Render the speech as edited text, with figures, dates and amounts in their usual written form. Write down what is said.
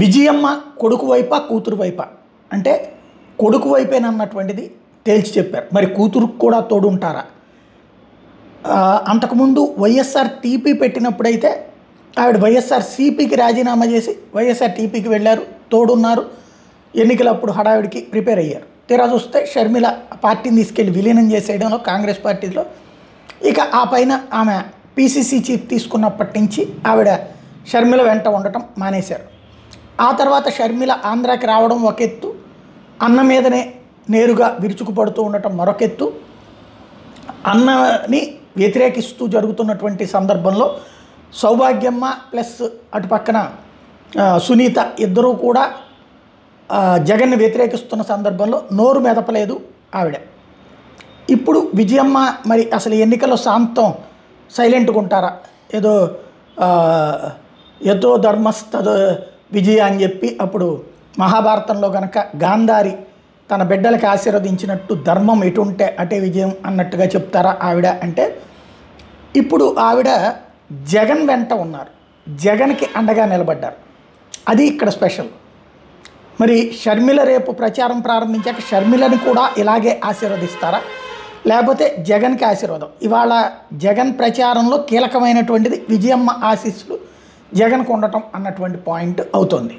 విజయమ్మ కొడుకు వైపా కూతురు వైపా అంటే కొడుకు వైపేనన్నటువంటిది తేల్చి చెప్పారు. మరి కూతురుకు కూడా తోడుంటారా? అంతకుముందు వైఎస్ఆర్ టీపీ పెట్టినప్పుడైతే ఆవిడ వైఎస్ఆర్ సిపికి రాజీనామా చేసి వైఎస్ఆర్ టీపీకి వెళ్ళారు, తోడున్నారు. ఎన్నికలప్పుడు హడావిడికి ప్రిపేర్ అయ్యారు. తీరా చూస్తే షర్మిల పార్టీని తీసుకెళ్ళి విలీనం చేసేయడంలో కాంగ్రెస్ పార్టీలో ఇక ఆ పైన ఆమె పీసీసీ చీఫ్ తీసుకున్నప్పటి నుంచి ఆవిడ షర్మిల వెంట ఉండటం మానేశారు. ఆ తర్వాత షర్మిల ఆంధ్రాకి రావడం ఒక ఎత్తు, అన్న మీదనే నేరుగా విరుచుకుపడుతూ ఉండటం మరొక ఎత్తు. అన్నని వ్యతిరేకిస్తూ జరుగుతున్నటువంటి సందర్భంలో సౌభాగ్యమ్మ ప్లస్ అటు పక్కన సునీత ఇద్దరూ కూడా జగన్ని వ్యతిరేకిస్తున్న సందర్భంలో నోరు మెదపలేదు ఆవిడ. ఇప్పుడు విజయమ్మ మరి అసలు ఎన్నికల్లో శాంతం సైలెంట్గా ఉంటారా? ఏదో యతో ధర్మస్తద విజయ అని చెప్పి అప్పుడు మహాభారతంలో కనుక గాంధారి తన బిడ్డలకి ఆశీర్వదించినట్టు ధర్మం ఎటుంటే అటే విజయం అన్నట్టుగా చెప్తారా ఆవిడ అంటే, ఇప్పుడు ఆవిడ జగన్ వెంట ఉన్నారు, జగన్కి అండగా నిలబడ్డారు. అది ఇక్కడ స్పెషల్. మరి షర్మిల రేపు ప్రచారం ప్రారంభించాక షర్మిలని కూడా ఇలాగే ఆశీర్వదిస్తారా, లేకపోతే జగన్కి ఆశీర్వాదం? ఇవాళ జగన్ ప్రచారంలో కీలకమైనటువంటిది విజయమ్మ ఆశీస్సులు జగన్కు ఉండటం అన్నటువంటి పాయింట్ అవుతుంది.